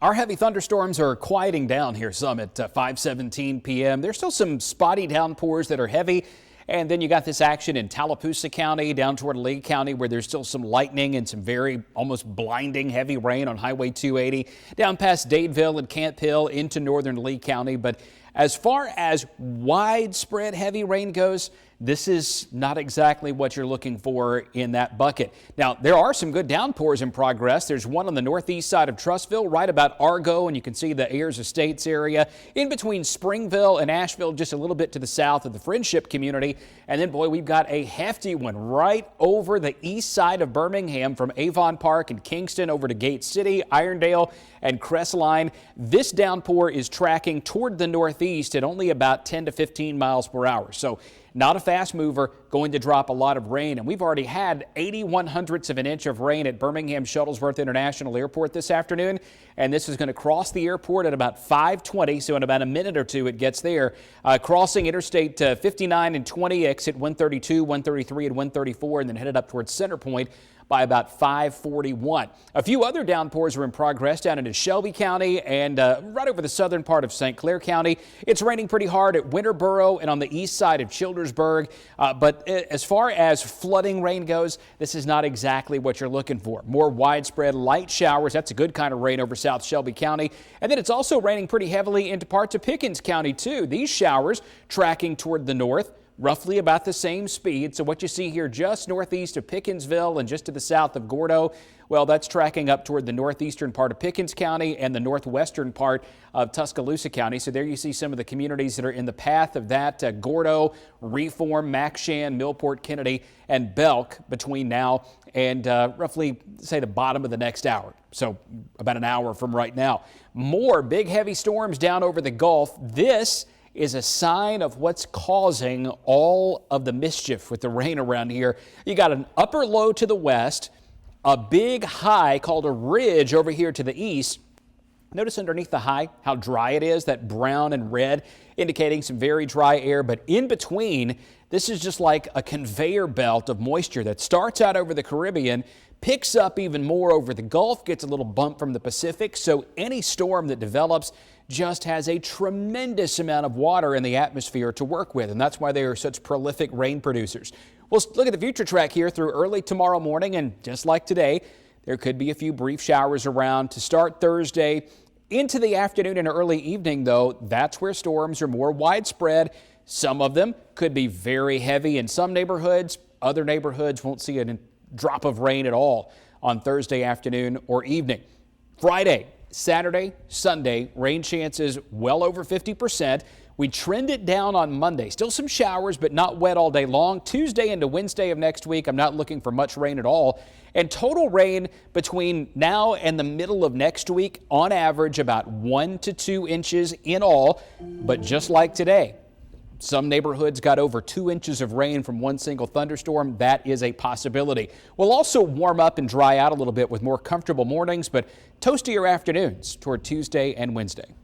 Our heavy thunderstorms are quieting down here some at 5:17 p.m. There's still some spotty downpours that are heavy. And then you got this action in Tallapoosa County down toward Lee County where there's still some lightning and some very almost blinding heavy rain on Highway 280 down past Dadeville and Camp Hill into northern Lee County. But as far as widespread heavy rain goes, this is not exactly what you're looking for in that bucket. Now, there are some good downpours in progress. There's one on the northeast side of Trussville, right about Argo, and you can see the Ayers Estates area in between Springville and Asheville, just a little bit to the south of the Friendship community. And then, boy, we've got a hefty one right over the east side of Birmingham from Avon Park and Kingston over to Gate City, Irondale, and Crestline. This downpour is tracking toward the northeast at only about 10 to 15 miles per hour. So not a fast mover, going to drop a lot of rain. And we've already had 81/100ths of an inch of rain at Birmingham Shuttlesworth International Airport this afternoon. And this is going to cross the airport at about 5:20. So in about a minute or two, it gets there. Crossing Interstate 59 and 20, exit 132, 133, and 134, and then headed up towards Center Point by about 5:41. A few other downpours are in progress down into Shelby County and right over the southern part of St. Clair County. It's raining pretty hard at Winterboro and on the east side of Childersburg. But as far as flooding rain goes, this is not exactly what you're looking for. More widespread light showers. That's a good kind of rain over South Shelby County. And then it's also raining pretty heavily into parts of Pickens County, too. These showers tracking toward the north, roughly about the same speed. So what you see here just northeast of Pickensville and just to the south of Gordo, well, that's tracking up toward the northeastern part of Pickens County and the northwestern part of Tuscaloosa County. So there you see some of the communities that are in the path of that, Gordo, Reform, Mackshan, Millport, Kennedy, and Belk between now and roughly, say, the bottom of the next hour. So about an hour from right now. More big, heavy storms down over the Gulf. This is a sign of what's causing all of the mischief with the rain around here. You got an upper low to the west, a big high called a ridge over here to the east. Notice underneath the high how dry it is, that brown and red indicating some very dry air. But in between, this is just like a conveyor belt of moisture that starts out over the Caribbean, picks up even more over the Gulf, gets a little bump from the Pacific. So any storm that develops just has a tremendous amount of water in the atmosphere to work with, and that's why they are such prolific rain producers. We'll look at the future track here through early tomorrow morning, and just like today, there could be a few brief showers around to start Thursday. Into the afternoon and early evening, though, that's where storms are more widespread. Some of them could be very heavy in some neighborhoods. Other neighborhoods won't see a drop of rain at all on Thursday afternoon or evening. Friday, Saturday, Sunday, rain chances well over 50%. We trend it down on Monday. Still some showers, but not wet all day long. Tuesday into Wednesday of next week, I'm not looking for much rain at all. And total rain between now and the middle of next week, on average, about 1 to 2 inches in all. But just like today, some neighborhoods got over 2 inches of rain from one single thunderstorm. That is a possibility. We'll also warm up and dry out a little bit with more comfortable mornings, but toastier afternoons toward Tuesday and Wednesday.